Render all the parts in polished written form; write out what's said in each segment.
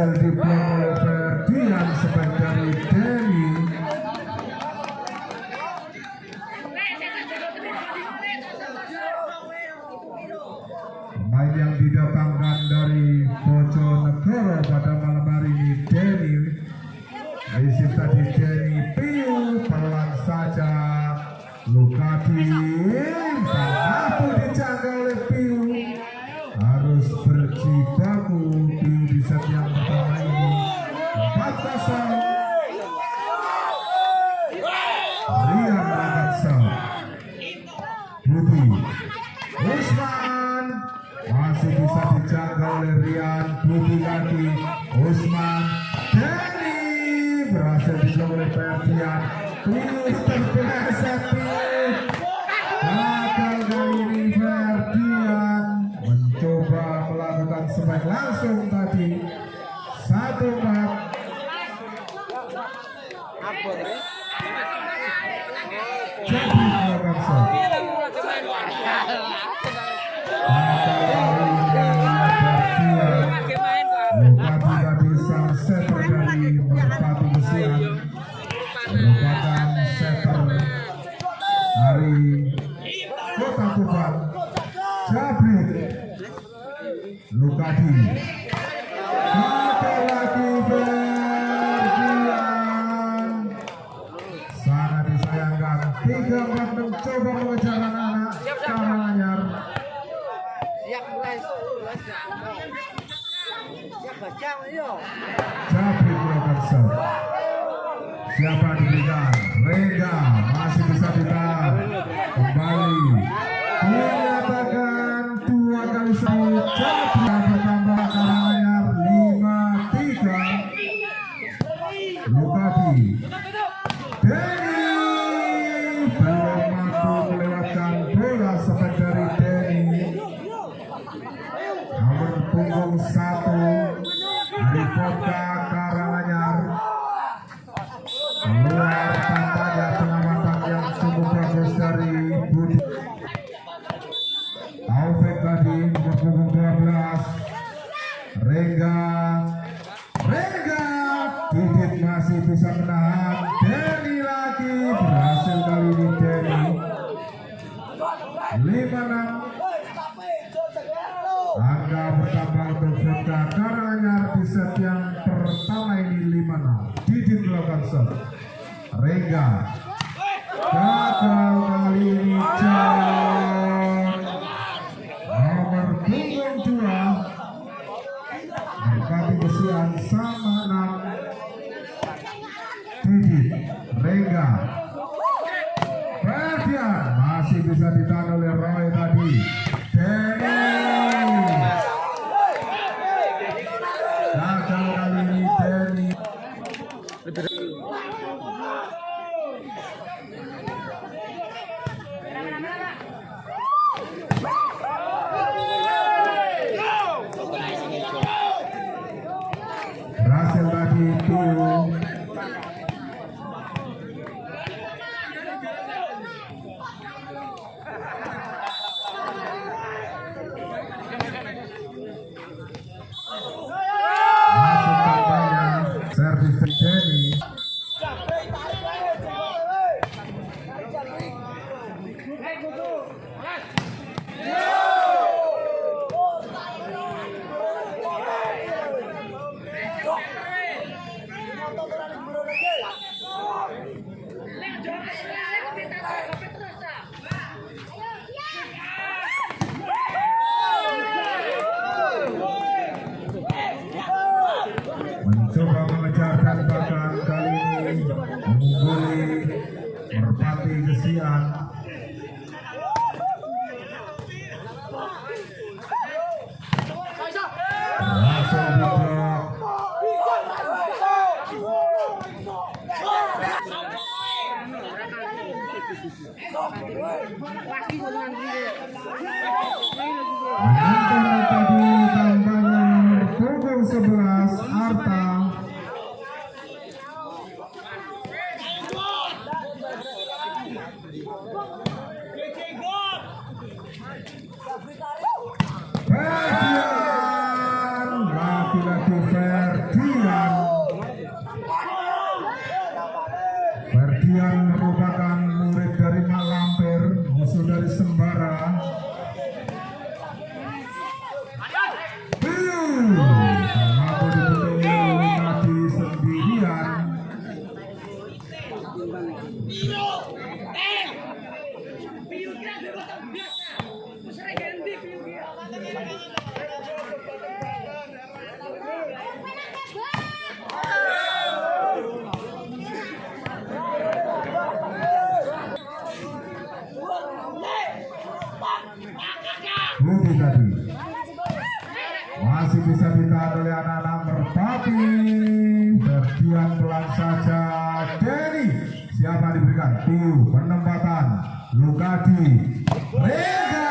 berhasil diblok oleh Ferdian sebaik dari Denny. Pemain yang didatangkan dari Bojonegoro pada malam hari ini Denny. Isi tadi Denny Piu, pelan saja Lukadi tak mampu dijaga oleh Piu, harus berjibaku Piu di set yang pertama ini 4-0. Rian Ragazza Budi Usman masih bisa dijaga oleh Rian. Budi lagi Usman, Denny berhasil diblok oleh Ferdian. Piu terpeleset, gagal kali ini. Ferdian mencoba melakukan spike langsung tadi 1-4. Jadi Ragazza Lukadi tadi sang setter dari Merpati Besian, merupakan setter dari Kota Tuban. Jabrik Lukadi gagal lagi. Ferdian sangat disayangkan. 3-4 mencoba mengejar anak-anak Karanganyar. Jabrik Ragazza siapa diberikan? Rega masih bisa ditahan kembali, dinyatakan 2 kali sahut. Jabrik bertambah Karanganyar 5-3. Lukadi Denny belum mampu melewatkan bola spike dari Denny. Nomor punggung 1 dari Kota Karanganyar keluar tampaknya pengamatan yang cukup bagus dari Budi. Taufik tadi nomor punggung 12. Rengga Didit masih bisa menahan. Denny lagi berhasil kali ini. Denny 5-6. Angka bertambah untuk Kota Karanganyar di set yang pertama ini 5-6. Didit melakukan serve. Rengga gagal kali ini. John nomor punggung 2 Merpati Besian sama 6. Didit Rengga Ferdian masih bisa ditahan oleh Roy tadi. Denny gagal kali ini. Denny berhasil tadi Piu. Masuk tampaknya servis Denny. Mencoba mengejar tembakan kali ini mengungguli Merpati Besian. Langsung diblok. Menantang tadi tambahan punggung 11 Arta. Ferdian laki-laki Ferdian Budi tadi masih bisa ditahan oleh anak-anak Merpati. Ferdian pelan saja. Denny siapa diberikan? Tiu penempatan Lukadi Rega.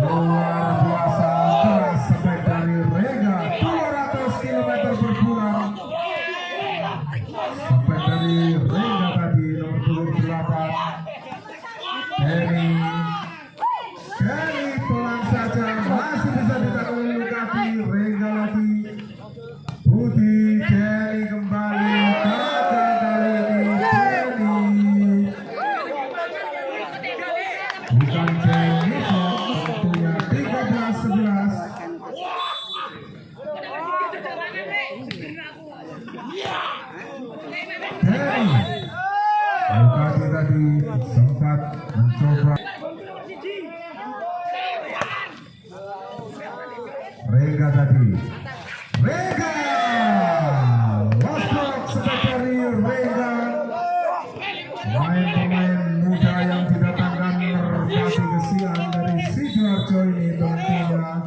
Luar biasa keras sampai dari Rega 200 km per bulan. Sampai dari Rega tadi nomor 28. Denny pelan saja masih bisa ditahan oleh Lukadi. Rega lagi Budi. Denny kembali gagal kali ini. Denny bukan Denny tentunya 13-11. Denny Lukadi tadi sempat mencoba. Rega tadi Rega lost block sampai dari Rega. Pemain-pemain muda yang didatangkan Merpati Gesian dari Sidoarjo ini tentunya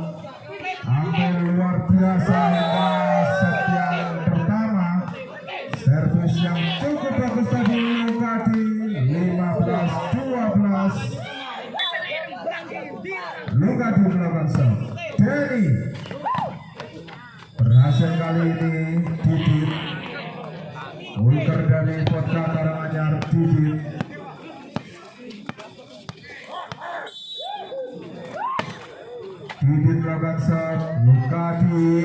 hampir luar biasa hingga set yang pertama. Servis yang cukup bagus tadi Lukadi 15-12. Lukadi melakukan serve. Denny berhasil kali ini. Didit Ulker dari Vodka Karanganyar. Didit melakukan serve. Lukadi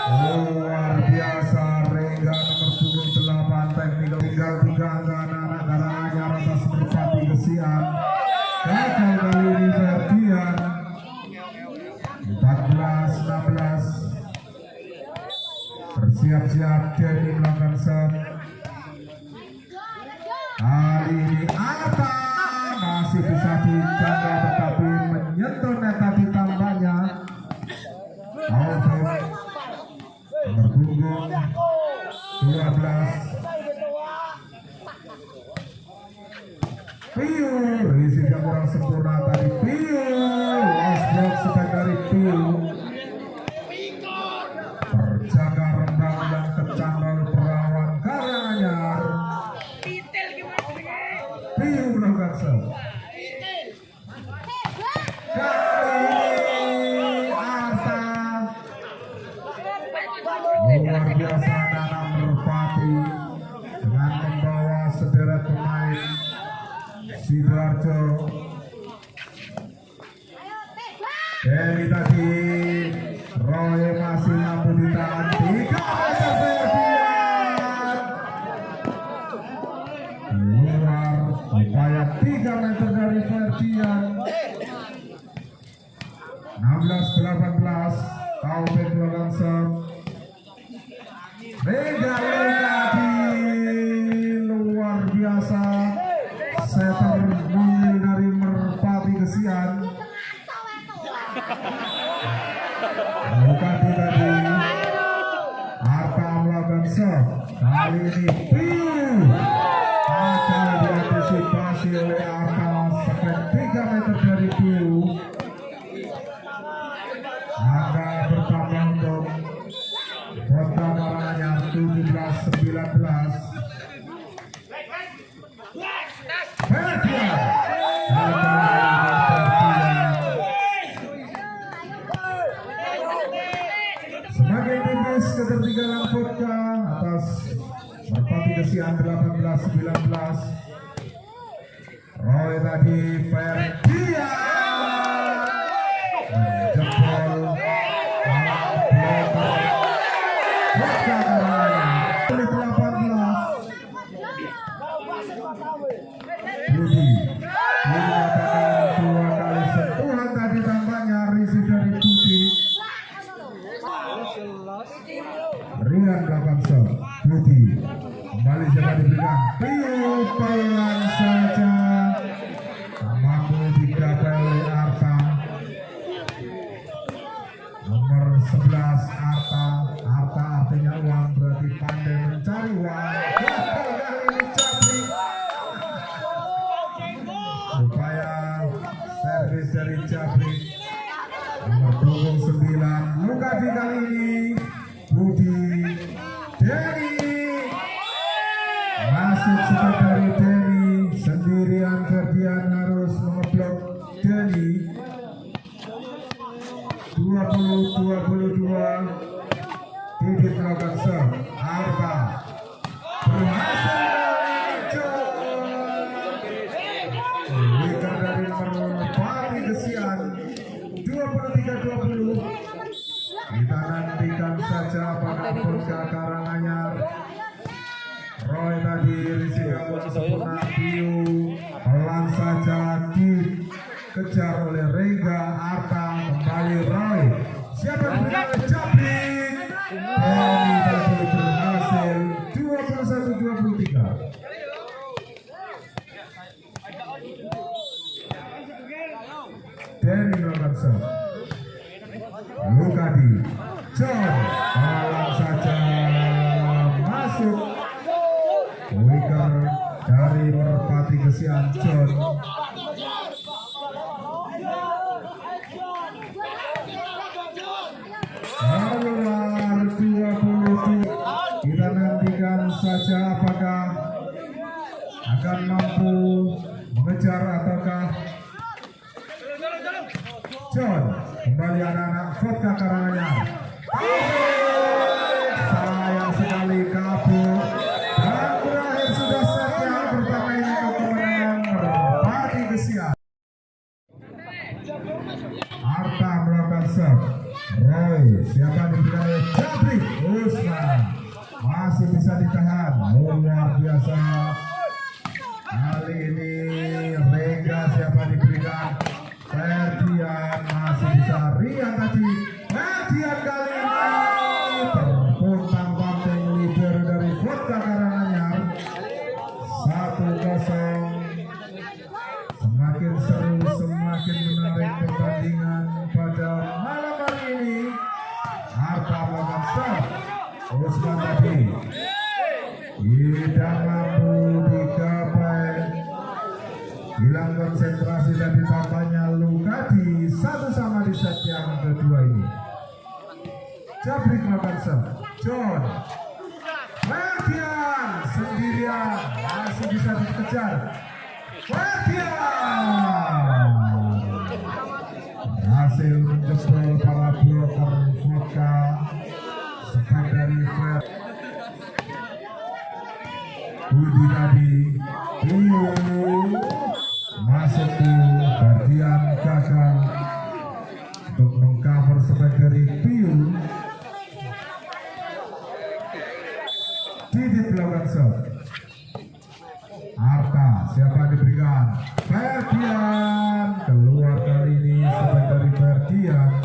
luar biasa. Rega nomor 28 teknikal tinggal 3 angka anak-anak Karanganyar atas Merpati Gesian. Gagal kali ini Ferdian 14-16. Bersiap-siap Denny melakukan serve. Kali ini Arta masih bisa dijaga tetapi menyentuh net tadi tambahnya. Alvin nomor punggung 12. Pio risik yang kurang sempurna tadi. Pio lost block sampai dari Pio. Perjaga rembang yang kecanggal perawan Karanganyar. Pio melakukan serve. Kali ini Arta luar biasa anak Merpati dengan membawa sederet pemain Sidoarjo. Denny tadi Roy masih mampu ditahan 3 meter Ferdian keluar. Upaya 3 meter dari Ferdian. 16-18. Taufik melakukan serve. Rega Lukadi luar biasa. Setter mungil dari Merpati Gesian. Lukadi tadi. Arta melakukan serve. Kali ini Pio akan diantisipasi oleh Arta sampai 3 meter dari Pio. Angka bertambah untuk Vodka Karanganyar 17-19. Ferdian semakin tipis ketertinggalan Vodka atas Merpati Gesian 18-19. Roy tadi Ferdian menjebol Vodka Karanganyar 18. Budi mengatakan 2 kali sentuhan tadi tampaknya risik dari Budi. Rian melakukan serve. Budi kembali coba diberikan. Pio pelan saja mampu digapai oleh Arta. Nomor 11 Arta. Arta artinya uang, berarti pandai mencari uang. Gagal kali ini Capri. Upaya Didit melakukan serve. Arta berhasil. Wicker dari Merpati Gesian 23-20. Kita nantikan saja apakah Vodka Karanganyar. Roy tadi risiko sempurna Piu pelan saja dikejar oleh Rega. Arta kembali Roy. Siapa yang berhasil? Jabrik. Ini tadi berhasil 21-23. Denny melakukan serve. Lukadi John pelan saja masuk. Wicker dari Merpati Gesian John. Keluar 20. Kita nantikan saja apakah akan mampu mengejar ataukah John. Kembali anak-anak Vodka Karanganyar. Sayang sekali kabur. Dan berakhir sudah set yang pertama ini ke kemenangan Merpati Gesian. Arta melakukan serve. Roy, siapa diberikan oleh Jabrik. Usman masih bisa ditahan. Luar biasa. Kali ini Rega siapa diberikan. Ferdian masih bisa. Rian tadi. Ferdian kali ini terpuntang banteng leader dari Vodka Karanganyar 1-0. Semakin seru, semakin menarik pertandingan pada malam hari ini. Arta melakukan serve. Usman tadi tidak mampu digapai. Hilang konsentrasi dari tampaknya Lukadi. Satu sama di set yang kedua ini. Jabrik melakukan serve. John Ferdian sendirian masih bisa dikejar. Ferdian berhasil menjebol para bloker Vodka. Sepak dari Fer Budi tadi masuk di Ferdian gagal untuk mengcover sepak dari Piu. Didit melakukan serve. Arta siapa diberikan. Ferdian keluar kali ini sepak dari Ferdian.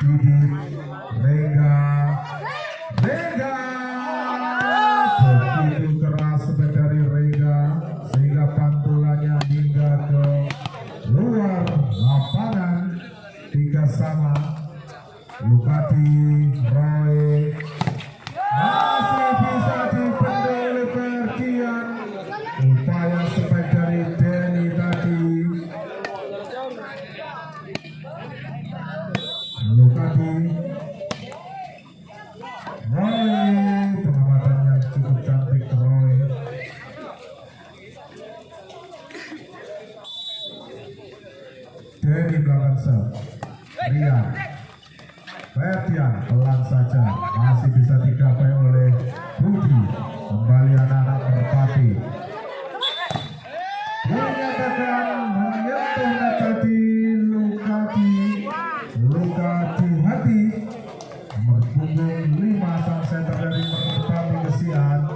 Didit Rega begitu keras sepak dari Rega sehingga pantulannya hingga ke luar lapangan. 3 sama. Lukadi Roy masih bisa dibendung oleh Ferdian. Upaya sepak dari Denny tadi. Lukadi Roy, pengamatannya cukup cantik Roy. Denny melakukan serve. Rian Ferdian pelan saja masih bisa digapai oleh Budi. Kembali anak-anak Merpati. Dinyatakan menyentuh net tadi Lukadi hati. Nomor punggung 5 sang center dari Merpati Gesian.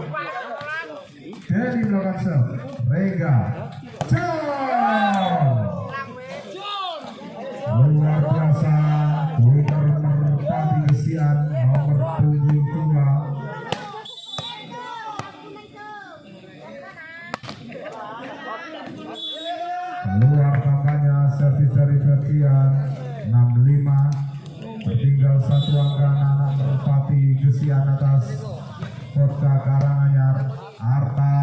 Denny melakukan serve. Rega John luar biasa. Wicker Merpati Gesian nomor punggung 2. Keluar tampaknya servis dari Ferdian 65. Tertinggal 1 angka anak Merpati Gesian atas Vodka Karanganyar. Arta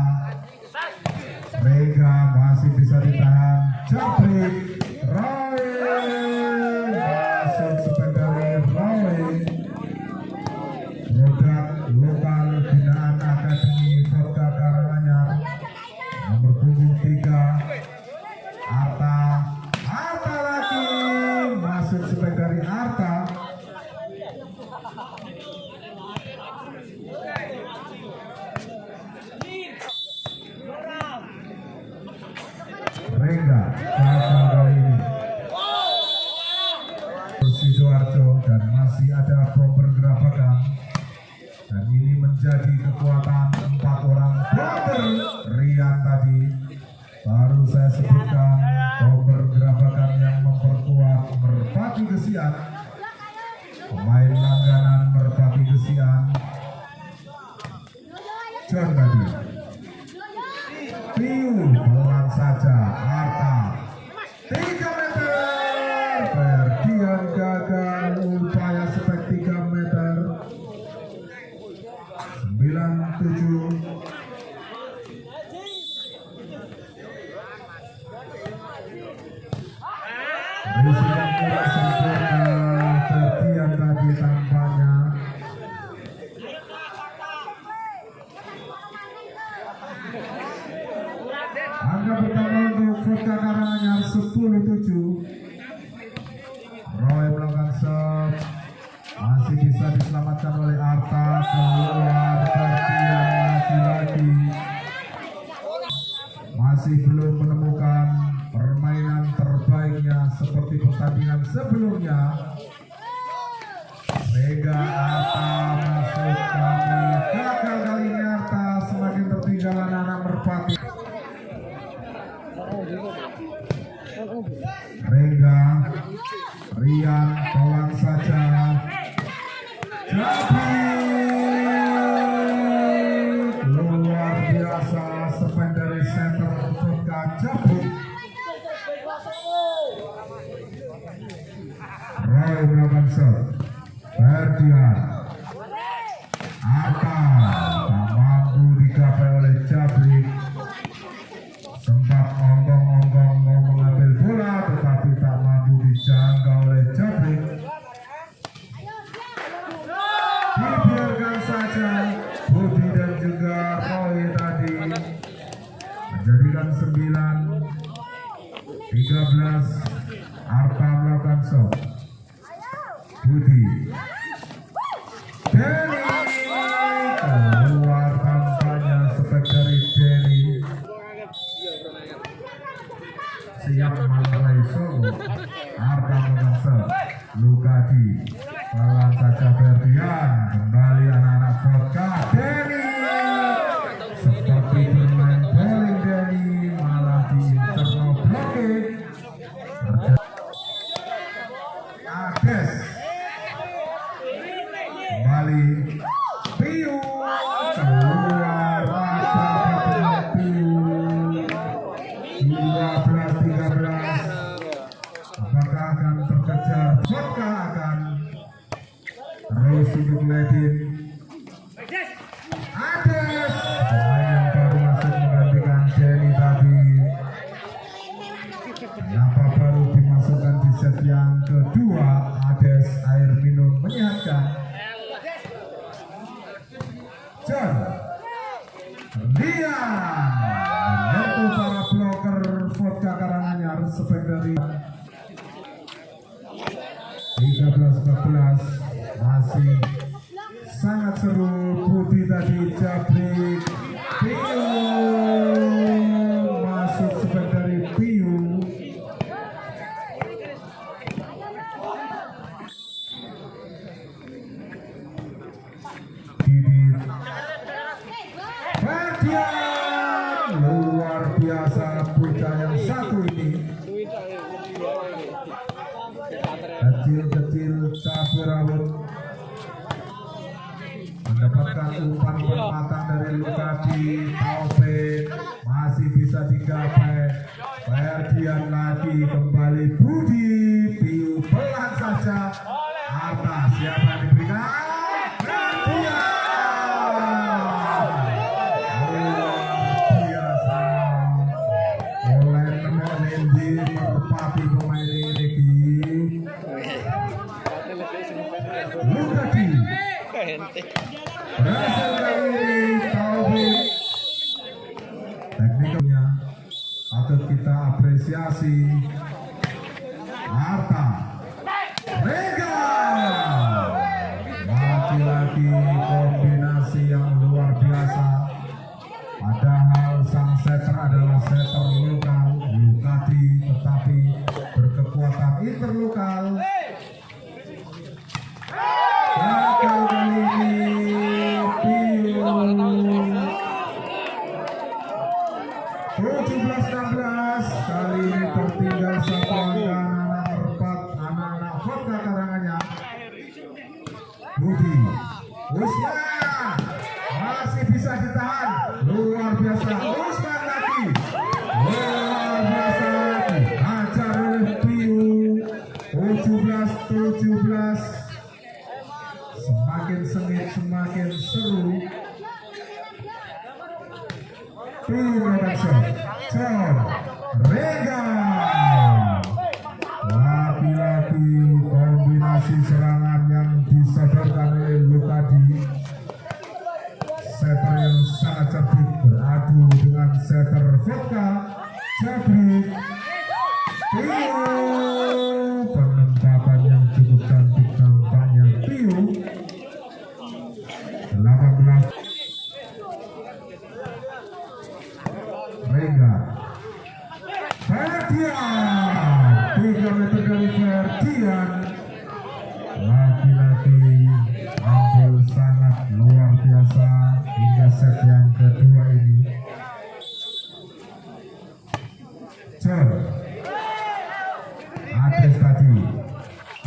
Rega masih bisa ditahan. Jabrik Roy masuk sepedari Roy. Produk lokal binaan Akademi Vodka Karanganyar nomor punggung 3. Arta masih ada bomber gerabakan, dan ini menjadi kekuatan 4 orang bomber Rian tadi. Baru saya sebutkan bomber gerabakan yang memperkuat Merpati Gesian, pemain langganan Merpati Gesian. John tadi Piu pelan saja, Arta 3 meter, Ferdian gagal upaya spek 3 meter. 9-7. Presiden kurang sempurna Ferdian tadi tampaknya. Angka pertama untuk Vodka Karanganyar 10-7. Roy melakukan serve, masih bisa diselamatkan oleh Arta, keluar Ferdian lagi-lagi. Masih belum menemukan permainan terbaiknya seperti pertandingan sebelumnya. Rega Arta masuk kami, gagal kali ini Arta, semakin tertinggal anak-anak Merpati. Rega, Rian pelan saja, jadi luar biasa sepen dari center Vodka Jabuk. Roy melakukan serve, Ferdian, Arta tak mampu digapai oleh Jabrik. Sempat onggong-onggong mau mengambil bola tetapi tak mampu dijangkau oleh Jabrik. Dibiarkan saja Budi dan juga Roy tadi menjadikan 9-13. Arta melakukan shot, Budi, Denny keluar tampaknya spek dari Denny. Siap mangrai Solo. Arta melakukan Lugadi, pelan saja Ferdian, kembali anak-anak Vodka. Denny seperti bermain bowling, Denny malah di internal blockade. Ades kembali, Piu keluar, Arta Piu. 12-13. Apakah akan terkejar? Vodka akan terus untuk Ledin. Ades pemain yang baru masuk menggantikan Denny tadi. Kenapa baru dimasukkan di set yang kedua? Ades air minum menyehatkan. John Rian menyentuh para bloker Vodka Karanganyar spek dari 13-14. Masih sangat seru. Budi tadi, Jabrik, Piu masuk spek dari Piu. Didit, Ferdian luar biasa bocah yang satu ini. Kecil-kecil cabai rawit mendapatkan umpan matang dari Lugadi. Taufik masih bisa digapai. Ferdian lagi, kembali Budi. Piu pelan saja. Arta siapa yang diberikan? Ferdian luar biasa. Oleh Nendi Merpati pemain ini. Lugadi berhasil kali ini. Taufik tekniknya patut kita apresiasi. Arta, Rega lagi-lagi kombinasi yang luar biasa. Padahal sang setter adalah setter lokal Lugadi, tetapi berkekuatan interlokal. penempatan yang cukup cantik tampaknya Tio. 18 Rengga Ferdian, 3 meter dari Ferdian. Lagi-lagi tampil sangat luar biasa hingga set yang kedua ini. John Ades tadi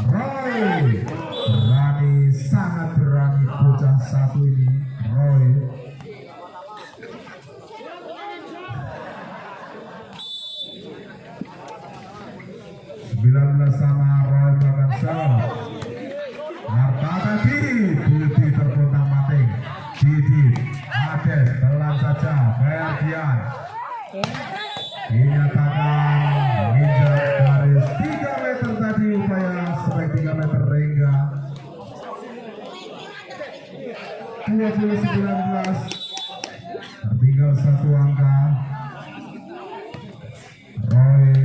Roy berani, sangat berani bocah satu ini Roy. Sama Roy melakukan serve. Harta tadi Budi terputar mati. Didi Ades telan saja Ferdian dinyatakan menginjak garis 3 meter tadi, upaya strike 3 meter Rengga. 20-19 tertinggal 1 angka. Roy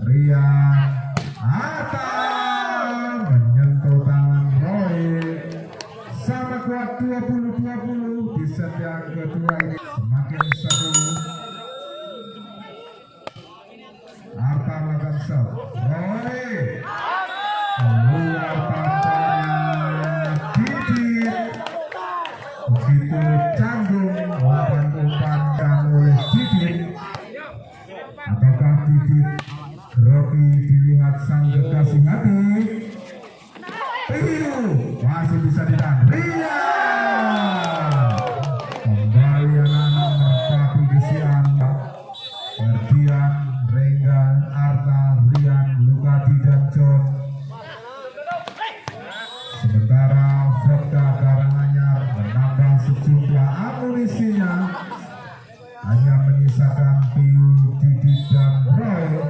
Rian Atta menyentuh tangan Roy. Sama kuat 20-20 di set yang kedua ini. Semakin seru. Arta melakukan serve. Roy keluar tampaknya Didit. Begitu canggung umpan-umpan yang oleh Didit. Apakah Didit grogi dilihat sang kekasih hati? Piu masih bisa ditahan. Rian kembali anak-anak merpati kesian. Ferdian, Rengga, Arta, Rian, Lukati dan John. Sementara Vodka Karanganyar menambah sejumlah amunisinya, hanya menyisakan Piu, Didit dan Roy.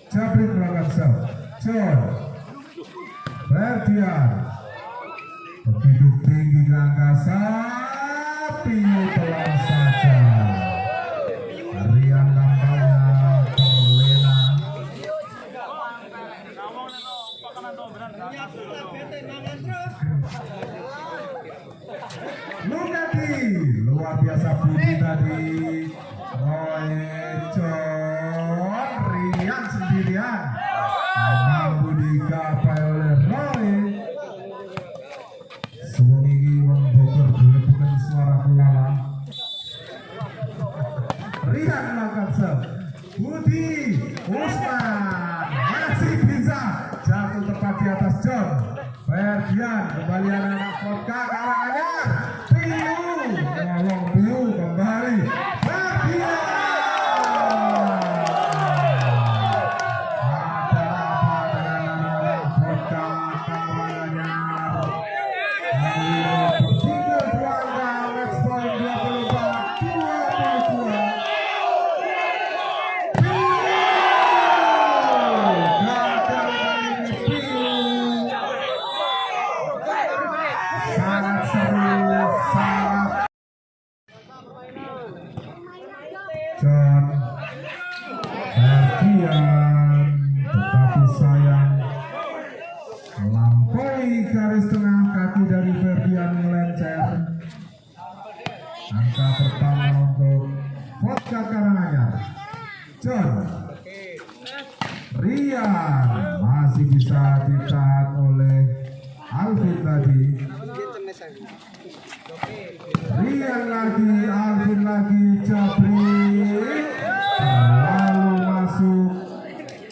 Jabrik melakukan serve. John Ferdian begitu tinggi ke angkasa. Piu telan saja. Rian tampaknya terlena. Lukati luar biasa Budi tadi. Roy, John, Rian sendirian mampu digapai oleh Roy. Sewengi wong Bogor bukan suara pelala. Rian melakukan serve. Budi Usman masih bisa jatuh tepat di atas John. Ferdian kembali anak-anak Vodka Karanganyar. Piu menolong Piu kembali. Ferdian ada apa dengan anak-anak Vodka Karanganyar? Bertinggal 2 angka, match point 24-22. Sangat seru, sangat. John Ferdian, tetapi sayang melampaui garis tengah. Kaki dari Ferdian melenceng. Angka pertama untuk Vodka Karanganyar. John Rian masih bisa ditahan oleh Alvin tadi. Rian lagi, Alvin lagi, Jabrik terlalu masuk.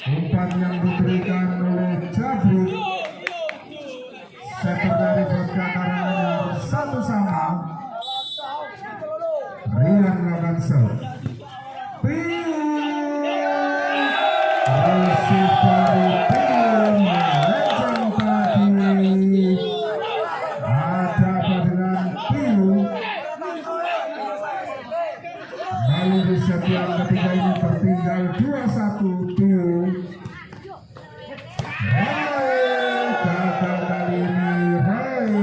Umpan yang diberikan oleh Jabrik. Setter dari Vodka Karanganyar 1-1. Rian melakukan serve. Piu resip dari Piu melenceng tadi. Ada apa dengan Piu? Lalu di set yang ketiga ini tertinggal 2-1 Piu. Roy gagal kali ini. Roy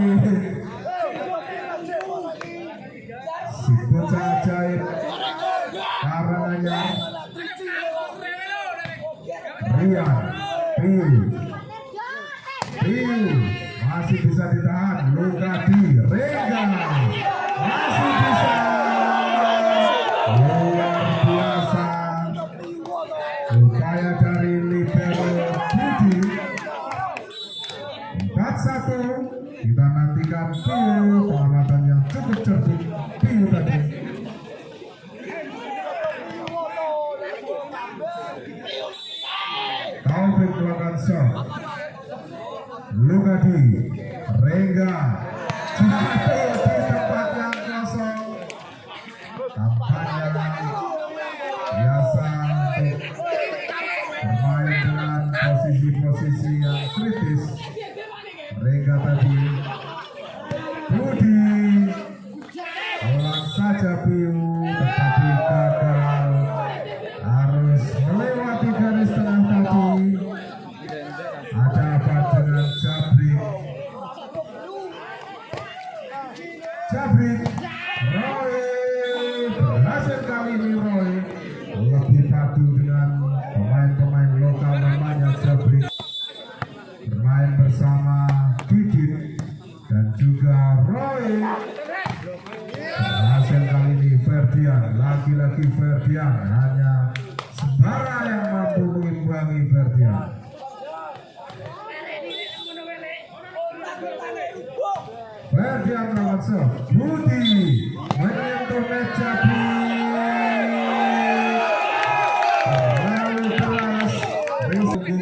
si bocah ajaib Karanganyar Rian, Piu masih bisa ditahan. Lugadi, Rega masih bisa. Luar biasa upaya dari libero Budi. 4-1. Kita nantikan Piu, pengamatan yang cukup cerdik Piu tadi. Taufik melakukan shot. Lugadi, Rega jatuh di tempat yang kosong. Tampaknya biasa untuk bermain dengan posisi-posisi yang kritis. Rega tadi, Budi ulang saja Piu, tetapi gagal, harus melewati garis tengah tadi. Ada apa dengan Jabrik, Roy berhasil kali ini. Roy lebih padu dengan pemain-pemain lokal namanya Jabrik, bermain bersama Didit dan juga Roy. Berhasil kali ini Ferdian, lagi-lagi Ferdian, hanya Sembara yang mampu mengimbangi Ferdian. Ferdian melawan shot. Budi menyentuh meja terlalu keras. Risiko 5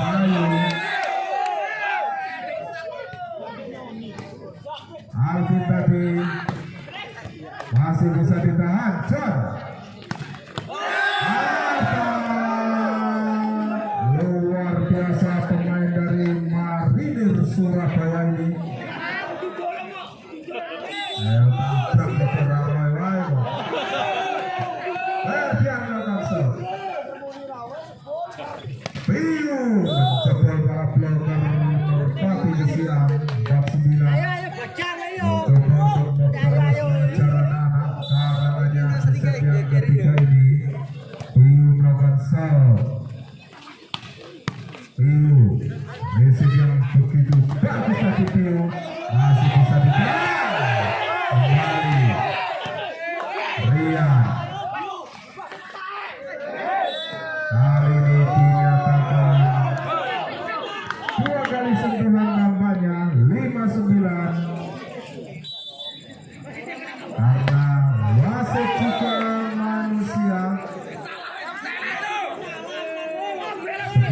Bayu. Alvin tadi masih bisa ditahan. John luar biasa pemain dari Marinir Surabaya ini. Ayo tabrak beberapa Roy. Ferdian melakukan shot. Piu menjebol para bloker Merpati Gesiang. 49 mencoba untuk terus mengejar anak-anak Karanganyar di set yang ketiga ini. Piu melakukan shot. Piu mesej yang begitu bagus tadi. Piu masih bisa ditahan. Kembali Rian, kali ini dinyatakan 2 kali sentuhan nampaknya 5-9 karena wasit juga manusia.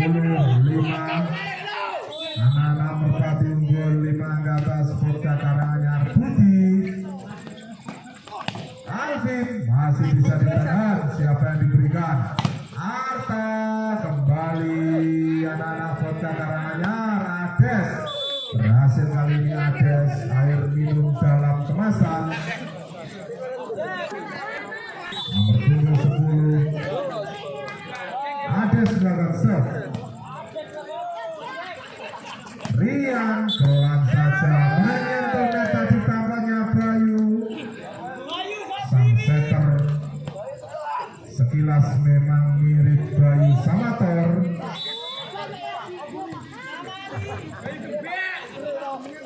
10-5 anak-anak Merpati unggul 5 angka atas Vodka Karanganyar. Budi, Alvin masih bisa ditahan. Siapa yang diberikan? Arta, kembali anak-anak Vodka Karanganyar. Ades berhasil kali ini. Ades air minum dalam kemasan. Nomor punggung 10 Ades melakukan shot. Rian pelan saja menyentuh net tadi. Tampaknya Bayu, sang setter, sekilas memang mirip Bayu Samator.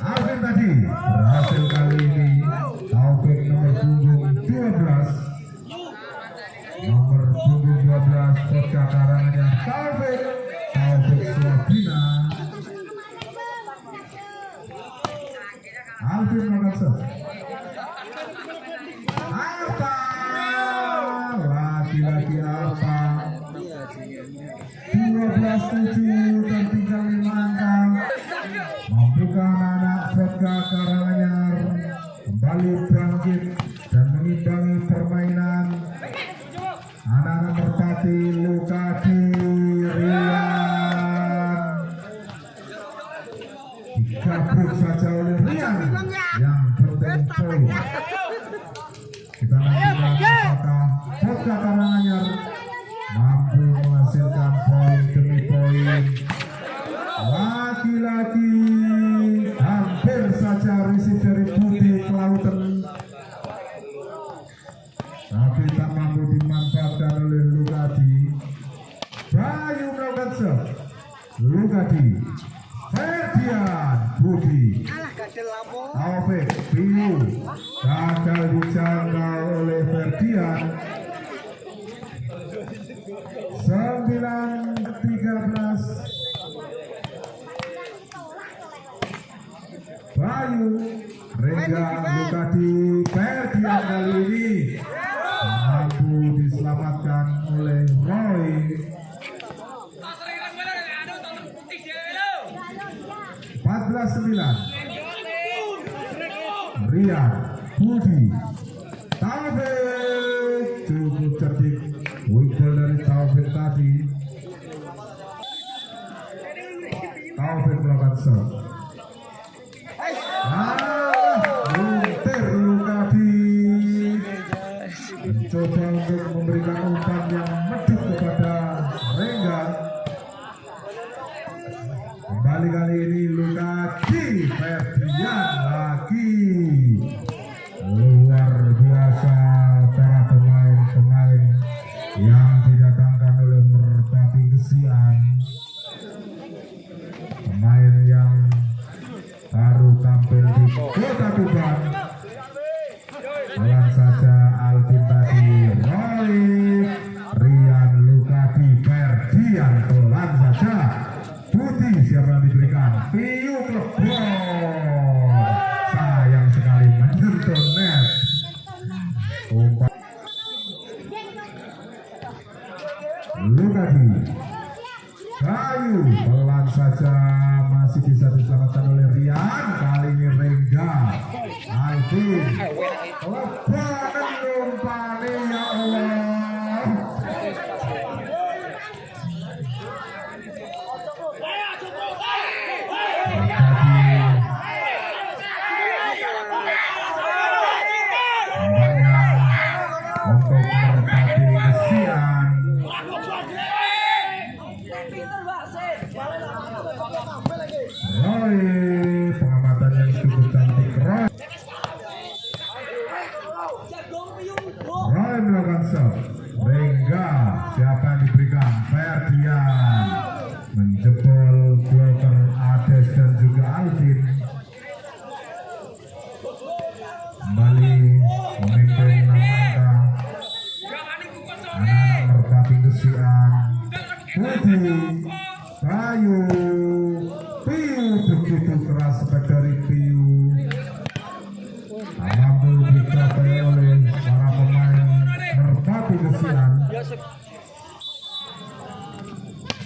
Alvin tadi berhasil kali ini. Taufik nomor punggung 12. Nomor punggung 12 Vodka Karanganyar. Taufik Suabina. Alvin melakukan shot. Apa? Lagi-lagi apa? 12-7 tertinggal 5 angka. Mampukah anak-anak Vodka Karanganyar kembali bangkit dan mengimbangi permainan? Anak-anak Merpati, Lugadi, Rian digabruk saja oleh Rian yang bertemu poin. Kita nantikan apakah Vodka Karanganyar mampu menghasilkan poin demi poin. Lagi-lagi hampir saja receive dari Budi kelautan, tapi tak mampu dimanfaatkan oleh Lugadi. serve Lugadi Ferdian Budi Taufik Piu gagal dijangkau oleh Ferdian. 9-13 Bayu Rengga Lugadi Ferdian kali ini mampu diselamatkan oleh Roy. 14-9 Rian Budi Taufik cukup cerdik wiggle dari Taufik tadi. Taufik melakukan serve. Muntir Lugadi mencoba untuk memberikan umpan yang medit kepada Rengga. Kembali kali ini Lugadi Ferdian lagi. Luar biasa para pemain-pemain yang didatangkan oleh Merpati Gesian. Pemain yang baru tampil di Kota Tuban. Pelan saja Alvin tadi, Roy, Rian Lugadi Ferdian pelan saja. Budi siapa yang diberikan? Piu Klebon. Sayang sekali menyentuh net. Umpan Lugadi Bayu pelan saja masih bisa diselamatkan oleh Rian. Kali ini Rengga Alvin lebaran umpan, ya Allah. Untuk Merpati Gesian. Roy, pengamatan yang cukup cantik Roy. Roy melakukan serve. Rengga siapa yang diberikan? Ferdian menjebol blocker Ades dan juga Alvin. Kembali memimpin 6 angka anak-anak Merpati Gesian. Budi Bayu Piu begitu keras spek dari Piu, mampu dicapai oleh para pemain Merpati Gesian.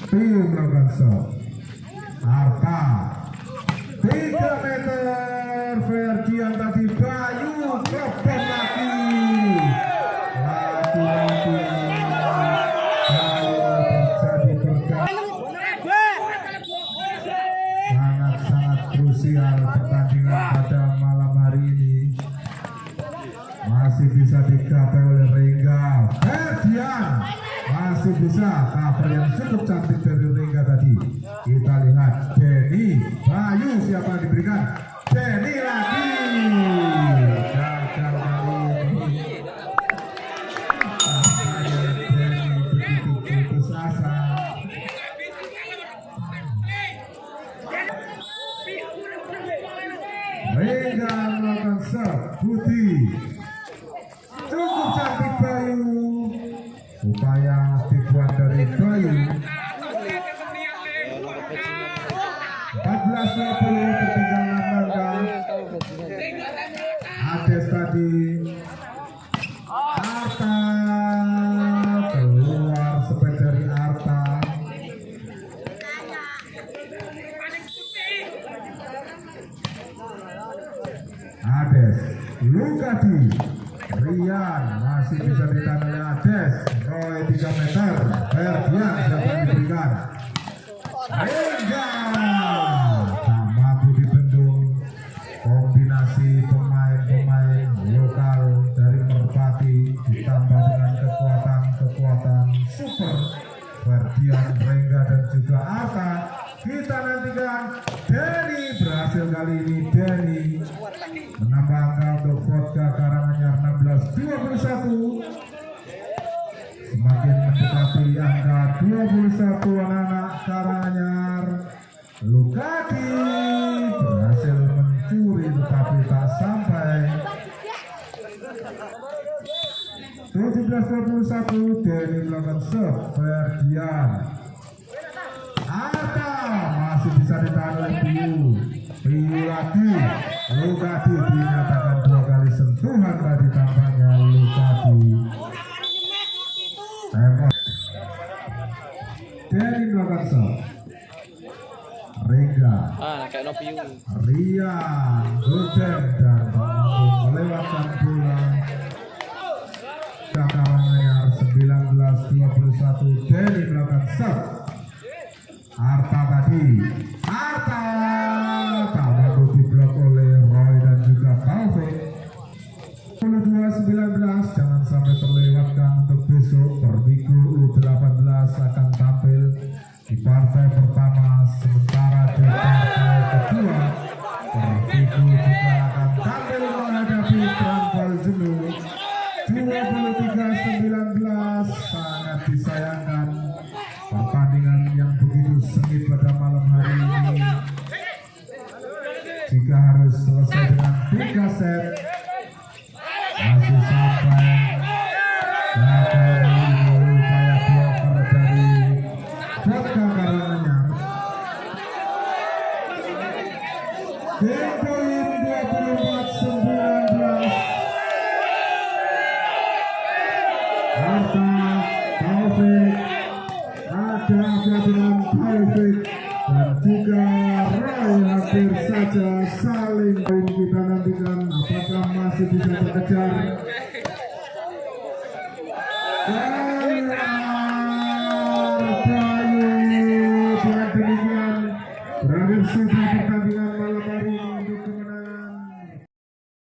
Piu melakukan serve. Arta 3 meter Ferdian tadi. Bayu Klebon lagi. Sangat-sangat krusial pertandingan pada malam hari ini. Masih bisa digapai oleh Rengga Ferdian. Masih bisa cover yang cukup cantik dari Rengga tadi. Kita lihat Denny Bayu siapa yang diberikan? Denny lagi. Gagal kali ini. Denny begitu putus asa. Rengga melakukan serve. Budi cukup cantik Bayu. Upaya dibuat dari Bayu. 14-20 tertinggal 6 angka. Ades tadi. Arta keluar spek dari Arta. Ades Lugadi Rian masih bisa ditahan oleh Ades. Roy 3 meter Ferdian siapa yang diberikan? Rengga tak mampu dibendung. Kombinasi pemain-pemain lokal dari Merpati ditambah dengan kekuatan super Ferdian, Rengga dan juga Arta. Kita nantikan Denny berhasil kali ini. Denny menambah angka untuk Vodka Karanganyar 16-21. Semakin mendekati angka 21 anak-anak Ferdian. Arta masih bisa ditahan oleh Piu lagi. Lukadi dinyatakan 2 kali sentuhan tadi tampaknya Lukadi. Tembak. Dari melakukan shot. Rega. Kayak no Piu. Rian Gudeng dan mampu melewatkan bola. Kawangannya 19-21. Dari melakukan shot. Arta tadi. Arta tak mampu diblok oleh Roy dan juga Taufik. 22-19, jangan sampai terlewatkan untuk besok. Permiku U18 akan tampil di partai pertama, sementara di partai kedua Permiku juga akan tampil menghadapi Transvaal Jenuh. 23-19, sangat disayangkan pertandingan yang begitu sengit pada malam hari ini. Jika harus selesai dengan 3 set, masih sampai upaya bloker dari Vodka Karanganyar. Game point 24-19. Arta, Taufik, ada dengan Taufik dan juga Roy hampir saja saling. Kita nantikan apakah masih bisa terkejar.